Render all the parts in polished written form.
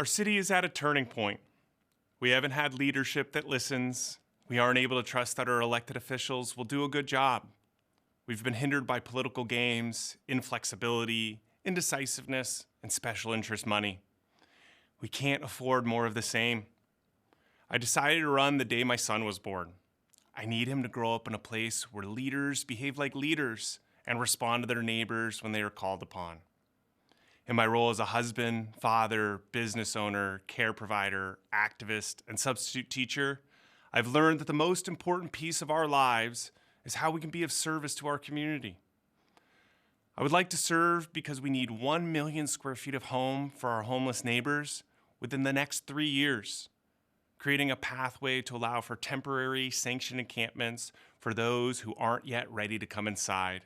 Our city is at a turning point. We haven't had leadership that listens. We aren't able to trust that our elected officials will do a good job. We've been hindered by political games, inflexibility, indecisiveness, and special interest money. We can't afford more of the same. I decided to run the day my son was born. I need him to grow up in a place where leaders behave like leaders and respond to their neighbors when they are called upon. In my role as a husband, father, business owner, care provider, activist, and substitute teacher, I've learned that the most important piece of our lives is how we can be of service to our community. I would like to serve because we need 1 million square feet of home for our homeless neighbors within the next 3 years, creating a pathway to allow for temporary sanctioned encampments for those who aren't yet ready to come inside,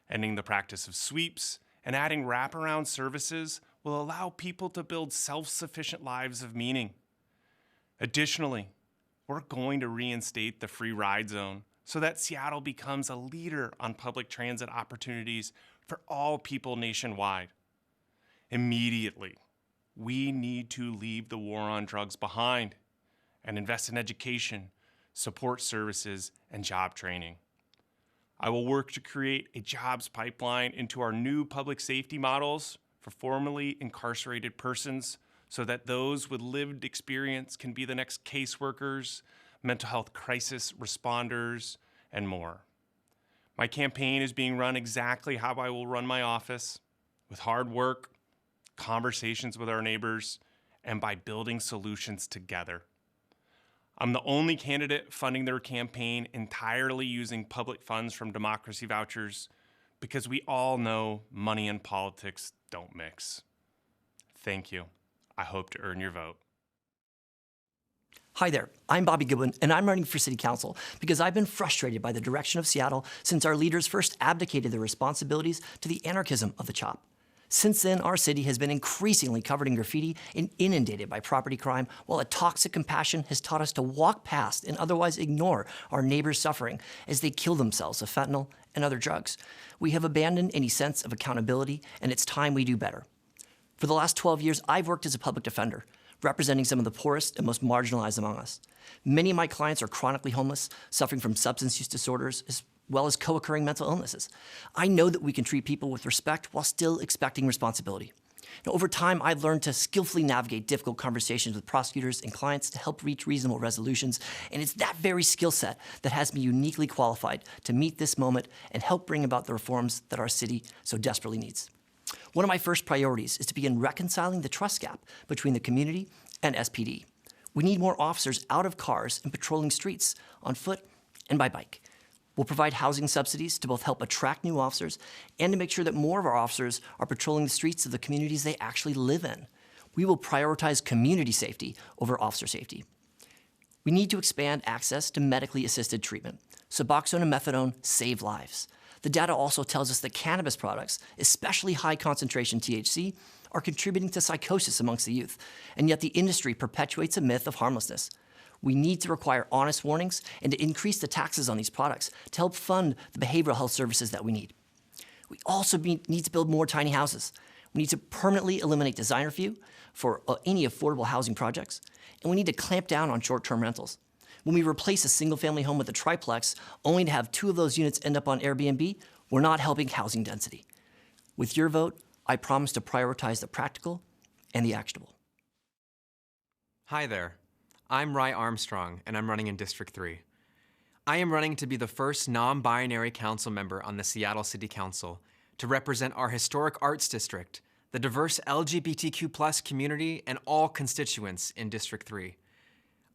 ending the practice of sweeps, and adding wraparound services will allow people to build self-sufficient lives of meaning. Additionally, we're going to reinstate the free ride zone so that Seattle becomes a leader on public transit opportunities for all people nationwide. Immediately, we need to leave the war on drugs behind and invest in education, support services, and job training. I will work to create a jobs pipeline into our new public safety models for formerly incarcerated persons so that those with lived experience can be the next caseworkers, mental health crisis responders, and more. My campaign is being run exactly how I will run my office, with hard work, conversations with our neighbors, and by building solutions together. I'm the only candidate funding their campaign entirely using public funds from democracy vouchers because we all know money and politics don't mix. Thank you. I hope to earn your vote. Hi there, I'm Bobby Goodwin, and I'm running for City Council because I've been frustrated by the direction of Seattle since our leaders first abdicated their responsibilities to the anarchism of the CHOP. Since then, our city has been increasingly covered in graffiti and inundated by property crime, while a toxic compassion has taught us to walk past and otherwise ignore our neighbors' suffering as they kill themselves of fentanyl and other drugs. We have abandoned any sense of accountability, and it's time we do better. For the last 12 years, I've worked as a public defender, representing some of the poorest and most marginalized among us. Many of my clients are chronically homeless, suffering from substance use disorders, as well as co-occurring mental illnesses. I know that we can treat people with respect while still expecting responsibility. Now, over time, I've learned to skillfully navigate difficult conversations with prosecutors and clients to help reach reasonable resolutions, and it's that very skill set that has me uniquely qualified to meet this moment and help bring about the reforms that our city so desperately needs. One of my first priorities is to begin reconciling the trust gap between the community and SPD. We need more officers out of cars and patrolling streets on foot and by bike. We'll provide housing subsidies to both help attract new officers and to make sure that more of our officers are patrolling the streets of the communities they actually live in. We will prioritize community safety over officer safety. We need to expand access to medically assisted treatment. Suboxone and methadone save lives. The data also tells us that cannabis products, especially high concentration THC, are contributing to psychosis amongst the youth, and yet the industry perpetuates a myth of harmlessness. We need to require honest warnings and to increase the taxes on these products to help fund the behavioral health services that we need. We also need to build more tiny houses. We need to permanently eliminate designer fee for any affordable housing projects, and we need to clamp down on short-term rentals. When we replace a single-family home with a triplex, only to have 2 of those units end up on Airbnb, we're not helping housing density. With your vote, I promise to prioritize the practical and the actionable. Hi there. I'm Armstrong, and I'm running in District 3. I am running to be the first non-binary council member on the Seattle City Council to represent our historic arts district, the diverse LGBTQ+ community, and all constituents in District 3.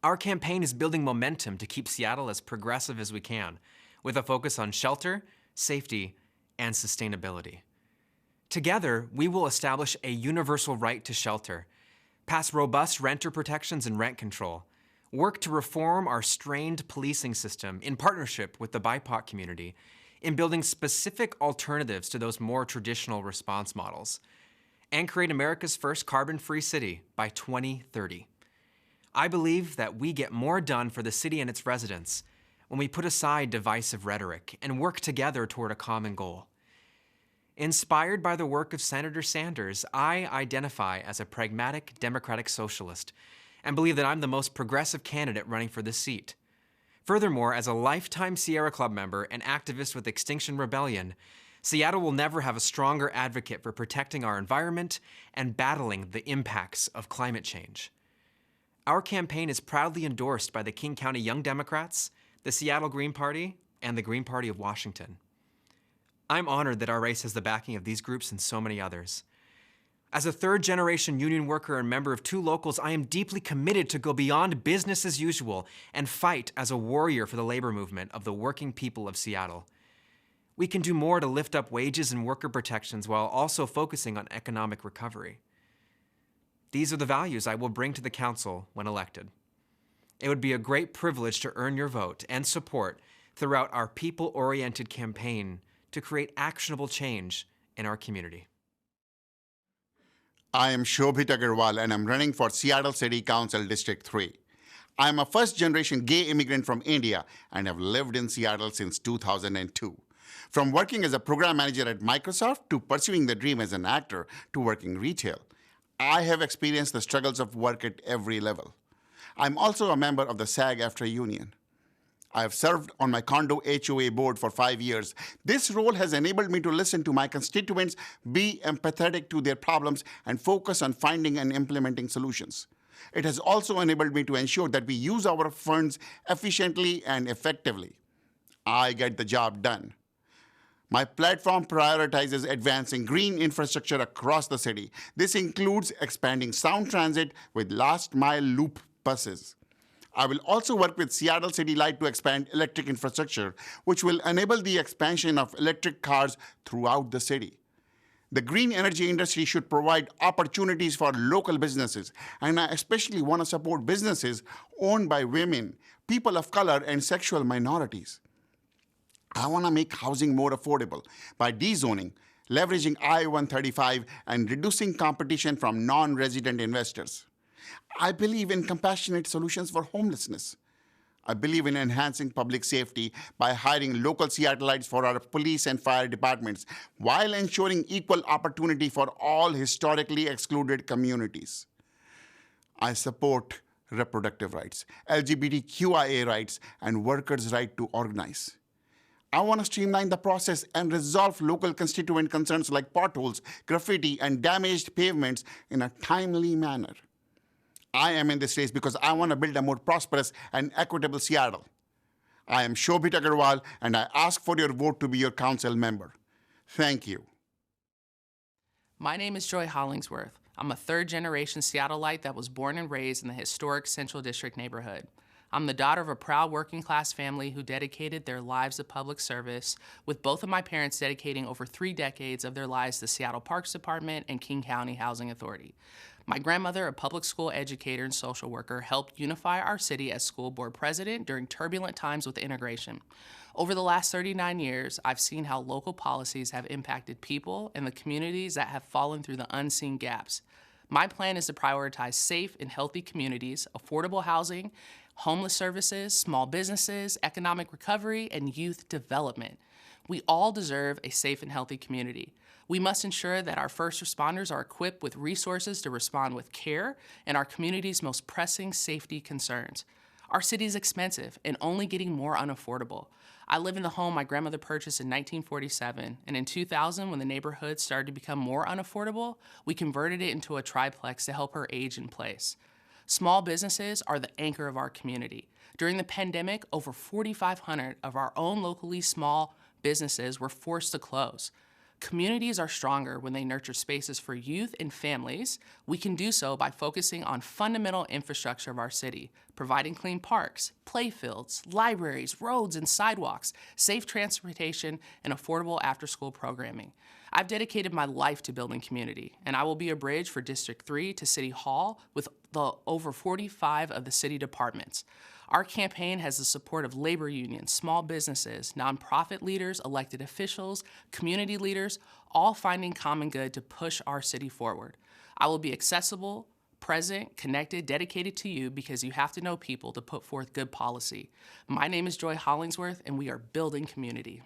Our campaign is building momentum to keep Seattle as progressive as we can, with a focus on shelter, safety, and sustainability. Together, we will establish a universal right to shelter, pass robust renter protections and rent control, work to reform our strained policing system in partnership with the BIPOC community in building specific alternatives to those more traditional response models, and create America's first carbon-free city by 2030. I believe that we get more done for the city and its residents when we put aside divisive rhetoric and work together toward a common goal. Inspired by the work of Senator Sanders, I identify as a pragmatic democratic socialist and believe that I'm the most progressive candidate running for this seat. Furthermore, as a lifetime Sierra Club member and activist with Extinction Rebellion, Seattle will never have a stronger advocate for protecting our environment and battling the impacts of climate change. Our campaign is proudly endorsed by the King County Young Democrats, the Seattle Green Party, and the Green Party of Washington. I'm honored that our race has the backing of these groups and so many others. As a third-generation union worker and member of two locals, I am deeply committed to go beyond business as usual and fight as a warrior for the labor movement of the working people of Seattle. We can do more to lift up wages and worker protections while also focusing on economic recovery. These are the values I will bring to the council when elected. It would be a great privilege to earn your vote and support throughout our people-oriented campaign to create actionable change in our community. I am SHOBHIT AGARWAL and I'm running for Seattle City Council District 3. I am a first-generation gay immigrant from India and have lived in Seattle since 2002. From working as a program manager at Microsoft to pursuing the dream as an actor to working retail, I have experienced the struggles of work at every level. I'm also a member of the SAG-AFTRA union. I have served on my condo HOA board for 5 years. This role has enabled me to listen to my constituents, be empathetic to their problems, and focus on finding and implementing solutions. It has also enabled me to ensure that we use our funds efficiently and effectively. I get the job done. My platform prioritizes advancing green infrastructure across the city. This includes expanding sound transit with last-mile loop buses. I will also work with Seattle City Light to expand electric infrastructure, which will enable the expansion of electric cars throughout the city. The green energy industry should provide opportunities for local businesses, and I especially want to support businesses owned by women, people of color, and sexual minorities. I want to make housing more affordable by dezoning, leveraging I-135, and reducing competition from non-resident investors. I believe in compassionate solutions for homelessness. I believe in enhancing public safety by hiring local Seattleites for our police and fire departments while ensuring equal opportunity for all historically excluded communities. I support reproductive rights, LGBTQIA rights, and workers' right to organize. I want to streamline the process and resolve local constituent concerns like potholes, graffiti, and damaged pavements in a timely manner. I am in this race because I want to build a more prosperous and equitable Seattle. I am SHOBHIT AGARWAL, and I ask for your vote to be your council member. Thank you. My name is Joy Hollingsworth. I'm a third-generation Seattleite that was born and raised in the historic Central District neighborhood. I'm the daughter of a proud working-class family who dedicated their lives to public service, with both of my parents dedicating over 3 decades of their lives to the Seattle Parks Department and King County Housing Authority. My grandmother, a public school educator and social worker, helped unify our city as school board president during turbulent times with integration. Over the last 39 years, I've seen how local policies have impacted people and the communities that have fallen through the unseen gaps. My plan is to prioritize safe and healthy communities, affordable housing, homeless services, small businesses, economic recovery, and youth development. We all deserve a safe and healthy community. We must ensure that our first responders are equipped with resources to respond with care in our community's most pressing safety concerns. Our city is expensive and only getting more unaffordable. I live in the home my grandmother purchased in 1947, and in 2000, when the neighborhood started to become more unaffordable, we converted it into a triplex to help her age in place. Small businesses are the anchor of our community. During the pandemic, over 4,500 of our own locally small businesses were forced to close. Communities are stronger when they nurture spaces for youth and families. We can do so by focusing on fundamental infrastructure of our city, providing clean parks, play fields, libraries, roads and sidewalks, safe transportation, and affordable after-school programming. I've dedicated my life to building community, and I will be a bridge for District 3 to City Hall with the over 45 of the city departments. Our campaign has the support of labor unions, small businesses, nonprofit leaders, elected officials, community leaders, all finding common good to push our city forward. I will be accessible, present, connected, dedicated to you because you have to know people to put forth good policy. My name is Joy Hollingsworth, and we are building community.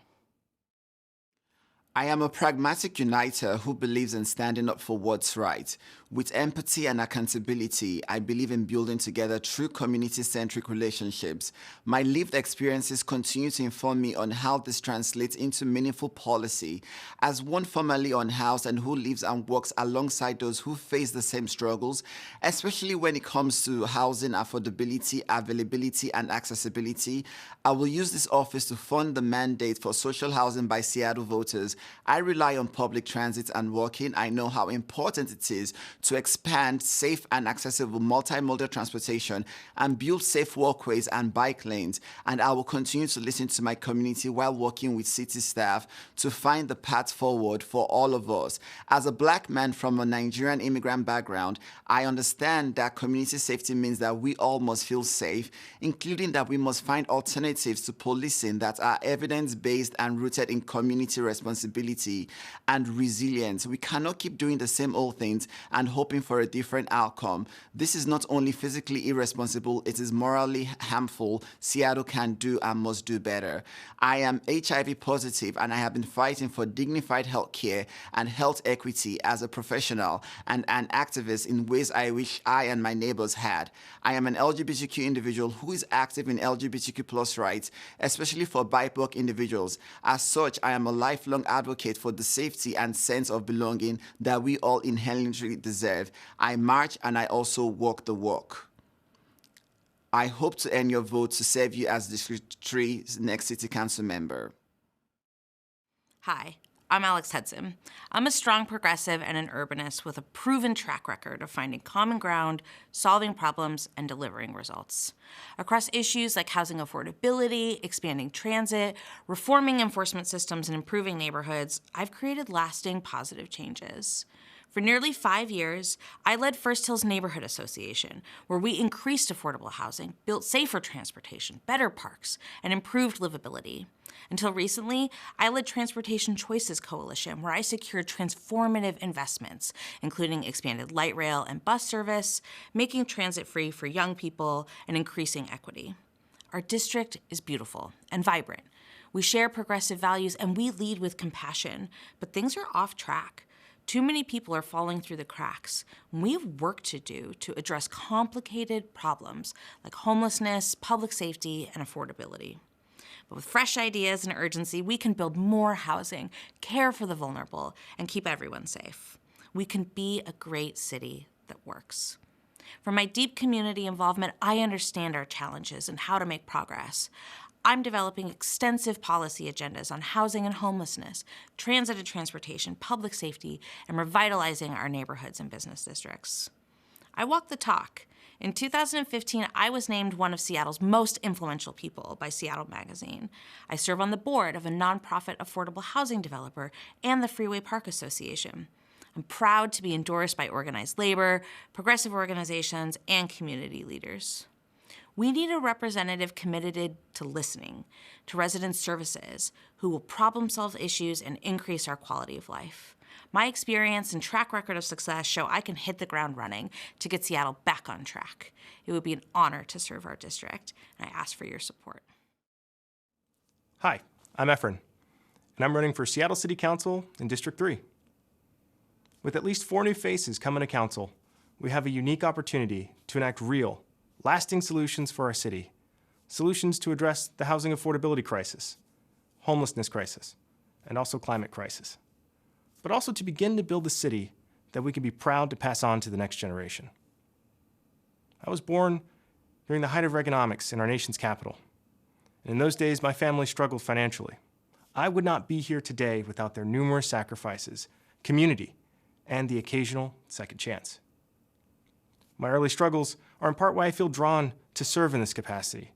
I am a pragmatic uniter who believes in standing up for what's right. With empathy and accountability, I believe in building together true community-centric relationships. My lived experiences continue to inform me on how this translates into meaningful policy. As one formerly unhoused and who lives and works alongside those who face the same struggles, especially when it comes to housing affordability, availability, and accessibility, I will use this office to fund the mandate for social housing by Seattle voters. I rely on public transit and walking. I know how important it is to expand safe and accessible multimodal transportation and build safe walkways and bike lanes. And I will continue to listen to my community while working with city staff to find the path forward for all of us. As a Black man from a Nigerian immigrant background, I understand that community safety means that we all must feel safe, including that we must find alternatives to policing that are evidence-based and rooted in community responsibility and resilience. We cannot keep doing the same old things and hoping for a different outcome. This is not only physically irresponsible, it is morally harmful. Seattle can do and must do better. I am HIV positive and I have been fighting for dignified health care and health equity as a professional and an activist in ways I wish I and my neighbors had. I am an LGBTQ individual who is active in LGBTQ+ rights, especially for BIPOC individuals. As such, I am a lifelong advocate for the safety and sense of belonging that we all inherently deserve. I march and I also walk the walk. I hope to earn your vote to serve you as District 3's next City Council member. Hi, I'm Alex Hudson. I'm a strong progressive and an urbanist with a proven track record of finding common ground, solving problems, and delivering results. Across issues like housing affordability, expanding transit, reforming enforcement systems, and improving neighborhoods, I've created lasting positive changes. For nearly 5 years, I led First Hills Neighborhood Association, where we increased affordable housing, built safer transportation, better parks, and improved livability. Until recently, I led Transportation Choices Coalition, where I secured transformative investments, including expanded light rail and bus service, making transit free for young people, and increasing equity. Our district is beautiful and vibrant. We share progressive values and we lead with compassion, but things are off track. Too many people are falling through the cracks. We have work to do to address complicated problems like homelessness, public safety, and affordability. But with fresh ideas and urgency, we can build more housing, care for the vulnerable, and keep everyone safe. We can be a great city that works. From my deep community involvement, I understand our challenges and how to make progress. I'm developing extensive policy agendas on housing and homelessness, transit and transportation, public safety, and revitalizing our neighborhoods and business districts. I walk the talk. In 2015, I was named one of Seattle's most influential people by Seattle Magazine. I serve on the board of a nonprofit affordable housing developer and the Freeway Park Association. I'm proud to be endorsed by organized labor, progressive organizations, and community leaders. We need a representative committed to listening, to resident services, who will problem-solve issues and increase our quality of life. My experience and track record of success show I can hit the ground running to get Seattle back on track. It would be an honor to serve our district, and I ask for your support. Hi, I'm EFRAIN, and I'm running for Seattle City Council in District 3. With at least 4 new faces coming to council, we have a unique opportunity to enact real, lasting solutions for our city. Solutions to address the housing affordability crisis, homelessness crisis, and also climate crisis. But also to begin to build a city that we can be proud to pass on to the next generation. I was born during the height of Reaganomics in our nation's capital. And in those days, my family struggled financially. I would not be here today without their numerous sacrifices, community, and the occasional second chance. My early struggles are in part why I feel drawn to serve in this capacity.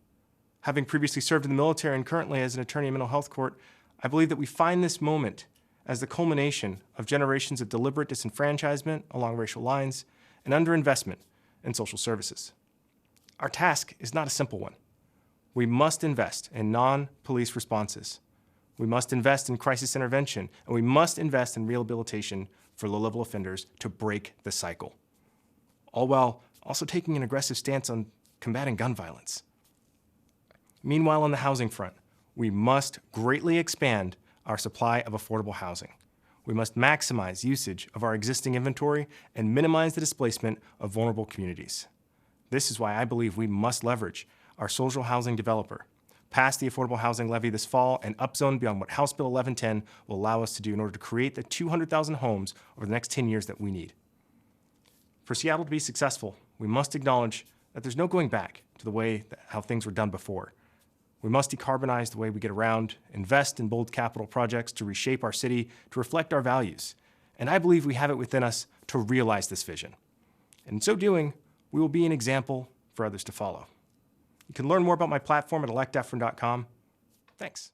Having previously served in the military and currently as an attorney in mental health court, I believe that we find this moment as the culmination of generations of deliberate disenfranchisement along racial lines and underinvestment in social services. Our task is not a simple one. We must invest in non-police responses. We must invest in crisis intervention, and we must invest in rehabilitation for low-level offenders to break the cycle, all while also taking an aggressive stance on combating gun violence. Meanwhile, on the housing front, we must greatly expand our supply of affordable housing. We must maximize usage of our existing inventory and minimize the displacement of vulnerable communities. This is why I believe we must leverage our social housing developer, pass the affordable housing levy this fall, and upzone beyond what House Bill 1110 will allow us to do in order to create the 200,000 homes over the next 10 years that we need. For Seattle to be successful, we must acknowledge that there's no going back to the way how things were done before. We must decarbonize the way we get around, invest in bold capital projects to reshape our city to reflect our values. And I believe we have it within us to realize this vision. And in so doing, we will be an example for others to follow. You can learn more about my platform at electefrain.com. Thanks.